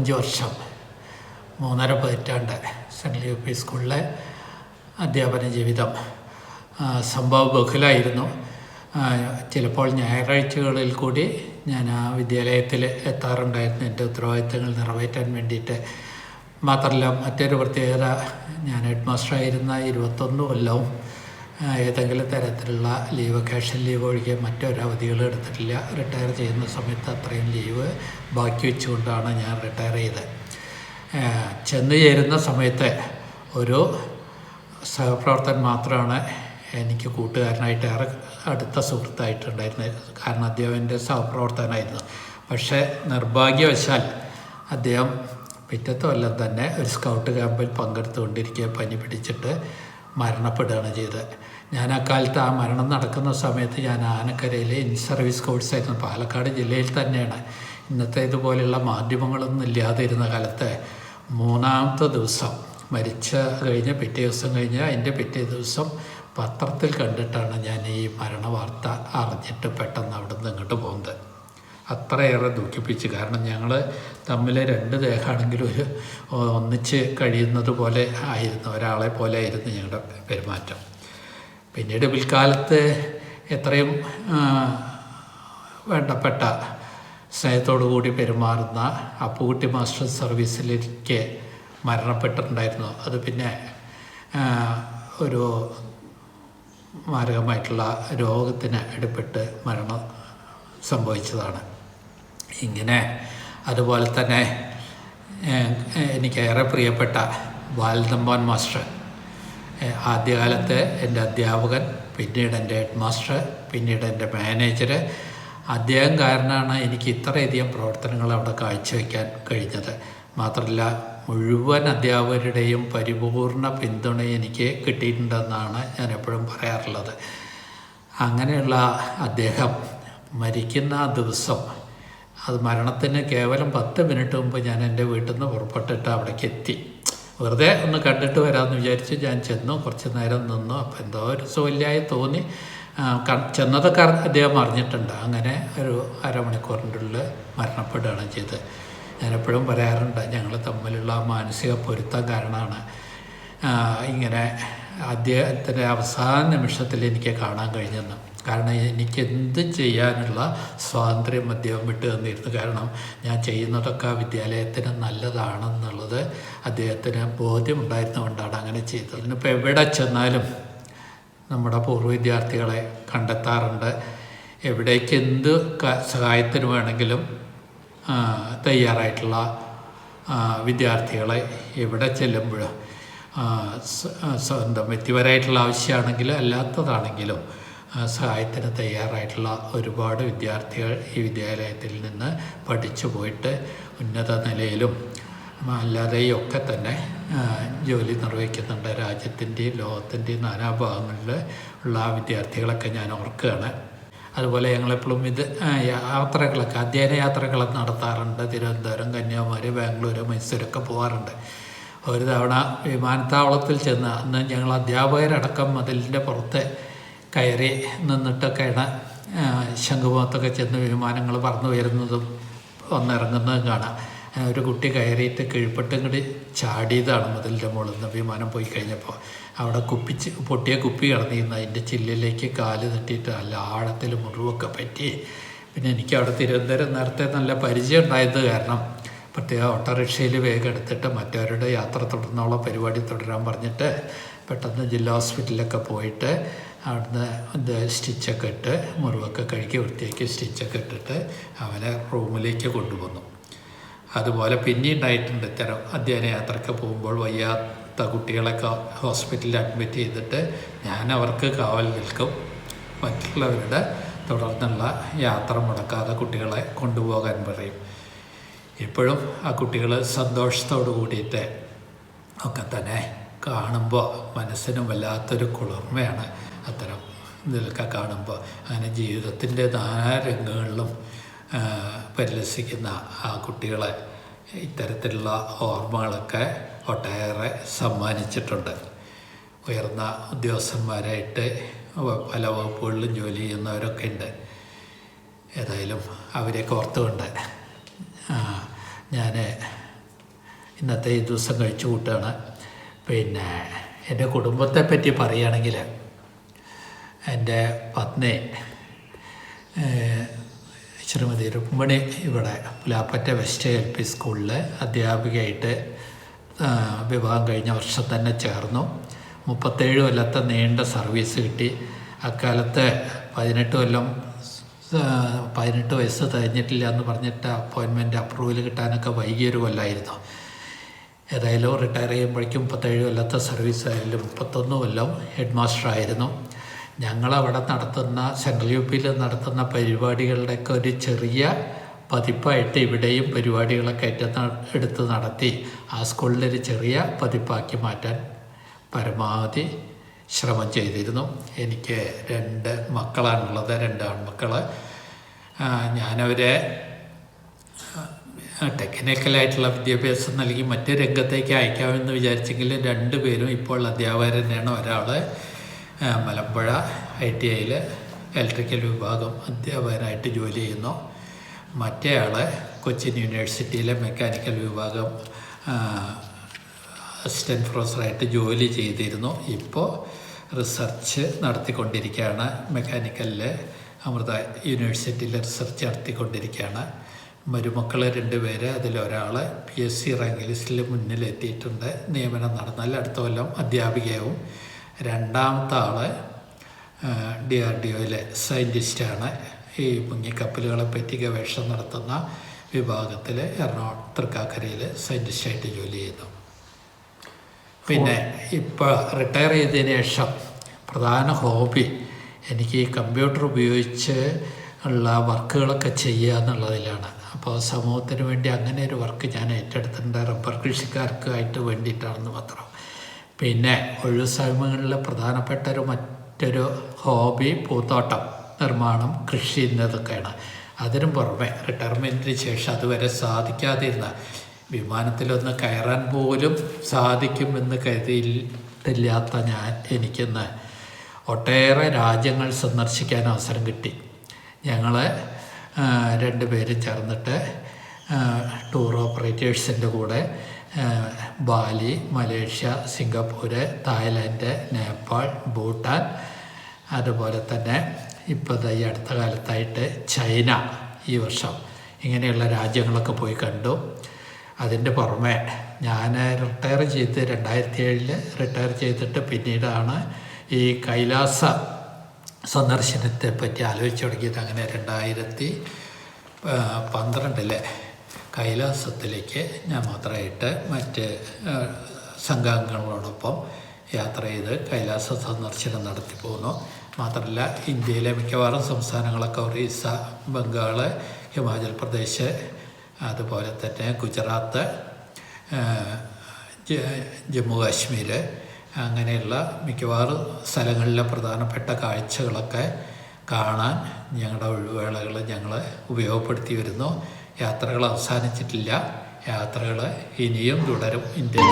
25 വർഷം 3.5 പതിറ്റാണ്ട് central U P സ്കൂളിലെ അധ്യാപന ജീവിതം സംഭവബഹുലമായിരുന്നു. ചിലപ്പോൾ ഞായറാഴ്ചകളിൽ കൂടി ഞാൻ ആ വിദ്യാലയത്തിൽ എത്താറുണ്ടായിരുന്നു എൻ്റെ ഉത്തരവാദിത്തങ്ങൾ നിറവേറ്റാൻ വേണ്ടിയിട്ട്. മാത്രമല്ല മറ്റൊരു പ്രത്യേകത, ഞാൻ ഹെഡ് മാസ്റ്ററായിരുന്ന 21 കൊല്ലവും ഏതെങ്കിലും തരത്തിലുള്ള ലീവ്, വെക്കേഷൻ ലീവ് ഒഴികെ മറ്റൊരവധികൾ എടുത്തിട്ടില്ല. റിട്ടയർ ചെയ്യുന്ന സമയത്ത് അത്രയും ലീവ് ബാക്കി വെച്ചുകൊണ്ടാണ് ഞാൻ റിട്ടയർ ചെയ്തത്. ചെന്ന് ചേരുന്ന സമയത്ത് ഒരു സഹപ്രവർത്തകൻ മാത്രമാണ് എനിക്ക് കൂട്ടുകാരനായിട്ട് ഏറെ അടുത്ത സുഹൃത്തായിട്ടുണ്ടായിരുന്നത്. കാരണം അദ്ദേഹം എൻ്റെ സഹപ്രവർത്തകനായിരുന്നു. പക്ഷേ നിർഭാഗ്യവശാൽ അദ്ദേഹം പിറ്റത്തെ കൊല്ലം തന്നെ ഒരു സ്കൗട്ട് ക്യാമ്പിൽ പങ്കെടുത്തുകൊണ്ടിരിക്കെ പനി പിടിച്ചിട്ട് മരണപ്പെടുകയാണ് ചെയ്തത്. ഞാൻ അക്കാലത്ത് ആ മരണം നടക്കുന്ന സമയത്ത് ഞാൻ ആനക്കരയിലെ ഇൻ സർവീസ് കോഴ്സായിരുന്നു. പാലക്കാട് ജില്ലയിൽ തന്നെയാണ്. ഇന്നത്തെ ഇതുപോലെയുള്ള മാധ്യമങ്ങളൊന്നും ഇല്ലാതിരുന്ന കാലത്ത് 3-ാമത്തെ ദിവസം മരിച്ച കഴിഞ്ഞ് പിറ്റേ ദിവസം കഴിഞ്ഞ് അതിൻ്റെ പിറ്റേ ദിവസം പത്രത്തിൽ കണ്ടിട്ടാണ് ഞാൻ ഈ മരണ വാർത്ത അറിഞ്ഞിട്ട് പെട്ടെന്ന് അവിടെ നിന്ന് ഇങ്ങോട്ട് പോകുന്നത്. അത്രയേറെ ദുഃഖിപ്പിച്ചു. കാരണം ഞങ്ങൾ തമ്മിൽ 2 ദേഹമാണെങ്കിലും ഒന്നിച്ച് കഴിയുന്നത് പോലെ ആയിരുന്നു, ഒരാളെ പോലെ ആയിരുന്നു ഞങ്ങളുടെ പെരുമാറ്റം. പിന്നീട് പിൽക്കാലത്ത് എത്രയും വേണ്ടപ്പെട്ട സ്നേഹത്തോടു കൂടി പെരുമാറുന്ന അപ്പുകുട്ടി മാസ്റ്റർ സർവീസിലേക്ക് മരണപ്പെട്ടിട്ടുണ്ടായിരുന്നു. അത് പിന്നെ ഒരു മാരകമായിട്ടുള്ള രോഗത്തിന് അടിപ്പെട്ട് മരണം സംഭവിച്ചതാണ്. ഇങ്ങനെ അതുപോലെ തന്നെ എനിക്കേറെ പ്രിയപ്പെട്ട ബാലതമ്പാൻ മാസ്റ്റർ, ആദ്യകാലത്ത് എൻ്റെ അധ്യാപകൻ, പിന്നീട് എൻ്റെ ഹെഡ് മാസ്റ്റർ, പിന്നീട് എൻ്റെ മാനേജർ. അദ്ദേഹം കാരണമാണ് എനിക്ക് ഇത്രയധികം പ്രവർത്തനങ്ങൾ അവിടെ കാഴ്ചവെക്കാൻ കഴിഞ്ഞത്. മാത്രമല്ല മുഴുവൻ അധ്യാപകരുടെയും പരിപൂർണ പിന്തുണ എനിക്ക് കിട്ടിയിട്ടുണ്ടെന്നാണ് ഞാൻ എപ്പോഴും പറയാറുള്ളത്. അങ്ങനെയുള്ള അദ്ദേഹം മരിക്കുന്ന ആ ദിവസം, അത് മരണത്തിന് കേവലം 10 മിനിറ്റ് മുമ്പ് ഞാൻ എൻ്റെ വീട്ടിൽ നിന്ന് പുറപ്പെട്ടിട്ട് അവിടേക്ക് എത്തി. വെറുതെ ഒന്ന് കണ്ടിട്ട് വരാമെന്ന് വിചാരിച്ച് ഞാൻ ചെന്നു. കുറച്ച് നേരം നിന്നു. അപ്പോൾ എന്തോ ഒരു സുഖമില്ലായി തോന്നി. ചെന്നതൊക്കെ അദ്ദേഹം അറിഞ്ഞിട്ടുണ്ട്. അങ്ങനെ ഒരു അരമണിക്കൂറിൻ്റെ ഉള്ളിൽ മരണപ്പെടുകയാണ് ചെയ്തത്. ഞാനെപ്പോഴും പറയാറുണ്ട്, ഞങ്ങൾ തമ്മിലുള്ള മാനസിക പൊരുത്തം കാരണമാണ് ഇങ്ങനെ അദ്ദേഹത്തിൻ്റെ അവസാന നിമിഷത്തിൽ എനിക്ക് കാണാൻ കഴിഞ്ഞെന്ന്. കാരണം എനിക്ക് എന്ത് ചെയ്യാനുള്ള സ്വാതന്ത്ര്യം അദ്ദേഹം വിട്ടു തന്നിരുന്നു. കാരണം ഞാൻ ചെയ്യുന്നതൊക്കെ വിദ്യാലയത്തിന് നല്ലതാണെന്നുള്ളത് അദ്ദേഹത്തിന് ബോധ്യമുണ്ടായിരുന്നുകൊണ്ടാണ് അങ്ങനെ ചെയ്തത്. ഇന്നിപ്പോൾ എവിടെ ചെന്നാലും നമ്മുടെ പൂർവ്വ വിദ്യാർത്ഥികളെ കണ്ടെത്താറുണ്ട്. എവിടേക്ക് എന്ത് സഹായത്തിന് വേണമെങ്കിലും തയ്യാറായിട്ടുള്ള വിദ്യാർത്ഥികളെ എവിടെ ചെല്ലുമ്പോഴും സ്വന്തം വ്യക്തിപരമായിട്ടുള്ള ആവശ്യമാണെങ്കിലും അല്ലാത്തതാണെങ്കിലും സഹായത്തിന് തയ്യാറായിട്ടുള്ള ഒരുപാട് വിദ്യാർത്ഥികൾ ഈ വിദ്യാലയത്തിൽ നിന്ന് പഠിച്ചു പോയിട്ട് ഉന്നത നിലയിലും അല്ലാതെയും ഒക്കെ തന്നെ ജോലി നിർവഹിക്കുന്നുണ്ട്. രാജ്യത്തിൻ്റെയും ലോകത്തിൻ്റെയും നാനാഭാഗങ്ങളിൽ ഉള്ള ആ വിദ്യാർത്ഥികളൊക്കെ ഞാൻ ഓർക്കുകയാണ്. അതുപോലെ ഞങ്ങളെപ്പോഴും യാത്രകളൊക്കെ, അധ്യയന യാത്രകളൊക്കെ നടത്താറുണ്ട്. തിരുവനന്തപുരം, കന്യാകുമാരി, ബാംഗ്ലൂർ, മൈസൂരൊക്കെ പോകാറുണ്ട്. ഒരു തവണ വിമാനത്താവളത്തിൽ ചെന്ന്, അന്ന് ഞങ്ങൾ അധ്യാപകരടക്കം മതിലിൻ്റെ പുറത്ത് കയറി നിന്നിട്ടൊക്കെയാണ് ശംഖുമുഖത്തൊക്കെ ചെന്ന് വിമാനങ്ങൾ പറന്നു വരുന്നതും വന്നിറങ്ങുന്നതും കാണാം. ഒരു കുട്ടി കയറിയിട്ട് കീഴ്പ്പെട്ടും കൂടി ചാടിയതാണ് മതിലിൻ്റെ മുകളിൽ നിന്ന്. വിമാനം പോയി കഴിഞ്ഞപ്പോൾ അവിടെ പൊട്ടിയ കുപ്പി കിടന്നിരുന്നു. അതിൻ്റെ ചില്ലിലേക്ക് കാല് തട്ടിയിട്ട് നല്ല ആഴത്തിൽ മുറിവൊക്കെ പറ്റി. പിന്നെ എനിക്ക് അവിടെ തിരുവനന്തപുരം നേരത്തെ നല്ല പരിചയം ഉണ്ടായത് കാരണം പ്രത്യേക ഓട്ടോറിക്ഷയിൽ വേഗം എടുത്തിട്ട് മറ്റവരുടെ യാത്ര തുടർന്നുള്ള പരിപാടി തുടരാൻ പറഞ്ഞിട്ട് പെട്ടെന്ന് ജില്ലാ ഹോസ്പിറ്റലിലൊക്കെ പോയിട്ട് അവിടുന്ന് സ്റ്റിച്ചൊക്കെ ഇട്ട് മുറിവൊക്കെ കഴുകി വൃത്തിയാക്കി സ്റ്റിച്ചൊക്കെ ഇട്ടിട്ട് അവനെ റൂമിലേക്ക് കൊണ്ടുവന്നു. അതുപോലെ പിന്നെ ഉണ്ടായിട്ടുണ്ട് ഇത്തരം അധ്യയന യാത്രയ്ക്ക് പോകുമ്പോൾ വയ്യാത്ത കുട്ടികളൊക്കെ ഹോസ്പിറ്റലിൽ അഡ്മിറ്റ് ചെയ്തിട്ട് ഞാൻ അവർക്ക് കാവൽ നിൽക്കും. മറ്റുള്ളവരുടെ തുടർന്നുള്ള യാത്ര മുടക്കാതെ കുട്ടികളെ കൊണ്ടുപോകാൻ പറയും. ഇപ്പോഴും ആ കുട്ടികൾ സന്തോഷത്തോടു കൂടിയിട്ട് ഒക്കെ തന്നെ കാണുമ്പോൾ മനസ്സിനും വല്ലാത്തൊരു കുളിർമയാണ് അത്തരം ഇതിലൊക്കെ കാണുമ്പോൾ. അങ്ങനെ ജീവിതത്തിൻ്റെ നാനാ രംഗങ്ങളിലും പരിലസിക്കുന്ന ആ കുട്ടികളെ ഇത്തരത്തിലുള്ള ഓർമ്മകളൊക്കെ ഒട്ടേറെ സമ്മാനിച്ചിട്ടുണ്ട്. ഉയർന്ന ഉദ്യോഗസ്ഥന്മാരായിട്ട് പല വകുപ്പുകളിലും ജോലി ചെയ്യുന്നവരൊക്കെ ഉണ്ട്. ഏതായാലും അവരെയൊക്കെ ഓർത്തുകൊണ്ട് ഞാൻ ഇന്നത്തെ ഈ ദിവസം കഴിച്ചു കൂട്ടുകയാണ്. പിന്നെ എൻ്റെ കുടുംബത്തെ പറ്റി പറയുകയാണെങ്കിൽ എൻ്റെ പത്നി ശ്രീമതി രുക്മിണി ഇവിടെ പുലാപ്പറ്റ വെസ്റ്റ് LP സ്കൂളിൽ അധ്യാപികയായിട്ട് വിവാഹം കഴിഞ്ഞ വർഷം തന്നെ ചേർന്നു. 37 കൊല്ലത്തെ നീണ്ട സർവീസ് കിട്ടി. അക്കാലത്ത് 18 വയസ്സ് തികഞ്ഞിട്ടില്ല എന്ന് പറഞ്ഞിട്ട് അപ്പോയിൻമെൻറ്റ് അപ്രൂവൽ കിട്ടാനൊക്കെ വൈകിയൊരു കൊല്ലമായിരുന്നു. ഏതായാലും റിട്ടയർ ചെയ്യുമ്പോഴേക്കും 37 കൊല്ലത്തെ സർവീസ് ആയാലും 31 കൊല്ലം ഹെഡ് മാസ്റ്റർ ആയിരുന്നു. ഞങ്ങളവിടെ നടത്തുന്ന സെൻട്രൽ UPയിൽ നടത്തുന്ന പരിപാടികളുടെയൊക്കെ ഒരു ചെറിയ പതിപ്പായിട്ട് ഇവിടെയും പരിപാടികളൊക്കെ എടുത്ത് നടത്തി ആ സ്കൂളിലൊരു ചെറിയ പതിപ്പാക്കി മാറ്റാൻ പരമാവധി ശ്രമം ചെയ്തിരുന്നു. എനിക്ക് 2 മക്കളാണുള്ളത്, 2 ആൺമക്കൾ. ഞാനവരെ ടെക്നിക്കലായിട്ടുള്ള വിദ്യാഭ്യാസം നൽകി മറ്റ് രംഗത്തേക്ക് അയക്കാമെന്ന് വിചാരിച്ചെങ്കിലും 2 പേരും ഇപ്പോൾ അധ്യാപകർ തന്നെയാണ്. ഒരാൾ മലമ്പുഴ ITIയിൽ ഇലക്ട്രിക്കൽ വിഭാഗം അധ്യാപകനായിട്ട് ജോലി ചെയ്യുന്നു. മറ്റേ ആൾ കൊച്ചിൻ യൂണിവേഴ്സിറ്റിയിലെ മെക്കാനിക്കൽ വിഭാഗം അസിസ്റ്റൻറ്റ് പ്രൊഫസറായിട്ട് ജോലി ചെയ്തിരുന്നു. ഇപ്പോൾ റിസർച്ച് നടത്തിക്കൊണ്ടിരിക്കുകയാണ്. മെക്കാനിക്കലിൽ അമൃത യൂണിവേഴ്സിറ്റിയിൽ റിസർച്ച് നടത്തിക്കൊണ്ടിരിക്കുകയാണ്. മരുമക്കൾ 2 പേര്, അതിലൊരാൾ PSC റാങ്ക് ലിസ്റ്റിൽ മുന്നിലെത്തിയിട്ടുണ്ട്. നിയമനം നടന്നാൽ അടുത്ത കൊല്ലം അധ്യാപികയാവും. 2ാമത്തെ ആൾ DRDOയിലെ സയൻറ്റിസ്റ്റാണ്. ഈ മുങ്ങിക്കപ്പലുകളെ പറ്റി ഗവേഷണം നടത്തുന്ന വിഭാഗത്തിൽ എറണാകുളം തൃക്കാക്കരയിൽ സയൻറ്റിസ്റ്റായിട്ട് ജോലി ചെയ്യുന്നു. പിന്നെ ഇപ്പോൾ റിട്ടയർ ചെയ്തതിന് ശേഷം പ്രധാന ഹോബി എനിക്ക് ഈ കമ്പ്യൂട്ടർ ഉപയോഗിച്ച് ഉള്ള വർക്കുകളൊക്കെ ചെയ്യുക എന്നുള്ളതിലാണ്. അപ്പോൾ സമൂഹത്തിന് വേണ്ടി അങ്ങനെ ഒരു വർക്ക് ഞാൻ ഏറ്റെടുത്തിട്ടുണ്ട്. റബ്ബർ കൃഷിക്കാർക്കായിട്ട് വേണ്ടിയിട്ടാണെന്ന് മാത്രം. പിന്നെ ഒഴിവു സമയങ്ങളിൽ പ്രധാനപ്പെട്ട മറ്റൊരു ഹോബി പൂന്തോട്ടം നിർമ്മാണം, കൃഷി എന്നതൊക്കെയാണ്. അതിനും പുറമെ റിട്ടയർമെൻറ്റിന് ശേഷം അതുവരെ സാധിക്കാതിരുന്ന വിമാനത്തിലൊന്ന് കയറാൻ പോലും സാധിക്കുമെന്ന് കരുതിയിട്ടില്ലാത്ത എനിക്കിന്ന് ഒട്ടേറെ രാജ്യങ്ങൾ സന്ദർശിക്കാൻ അവസരം കിട്ടി. ഞങ്ങൾ 2 പേരും ചേർന്നിട്ട് ടൂർ ഓപ്പറേറ്റേഴ്സിൻ്റെ കൂടെ Bali, Malaysia, Singapore, Thailand, Nepal, Bhutan, അതുപോലെ തന്നെ ഇപ്പോൾ ഈ അടുത്ത കാലത്തായിട്ട് ചൈന ഈ വർഷം, ഇങ്ങനെയുള്ള രാജ്യങ്ങളൊക്കെ പോയി കണ്ടു. അതിൻ്റെ പുറമെ ഞാൻ റിട്ടയർ ചെയ്ത് 2007 റിട്ടയർ ചെയ്തിട്ട് പിന്നീടാണ് ഈ കൈലാസ സന്ദർശനത്തെ പറ്റി ആലോചിച്ച് തുടങ്ങിയത്. അങ്ങനെ 2012 കൈലാസത്തിലേക്ക് ഞാൻ മാത്രമായിട്ട് മറ്റ് സംഘാംഗങ്ങളോടൊപ്പം യാത്ര ചെയ്ത് കൈലാസ സന്ദർശനം നടത്തി പോകുന്നു. മാത്രമല്ല ഇന്ത്യയിലെ മിക്കവാറും സംസ്ഥാനങ്ങളൊക്കെ ഒറീസ, ബംഗാൾ, ഹിമാചൽ പ്രദേശ്, അതുപോലെ തന്നെ ഗുജറാത്ത്, ജമ്മു കാശ്മീർ, അങ്ങനെയുള്ള മിക്കവാറും സ്ഥലങ്ങളിലെ പ്രധാനപ്പെട്ട കാഴ്ചകളൊക്കെ കാണാൻ ഞങ്ങളുടെ ഒഴിവുവേളകൾ ഞങ്ങൾ ഉപയോഗപ്പെടുത്തി വരുന്നു. യാത്രകൾ അവസാനിച്ചിട്ടില്ല, യാത്രകൾ ഇനിയും തുടരും. ഇന്ത്യയിൽ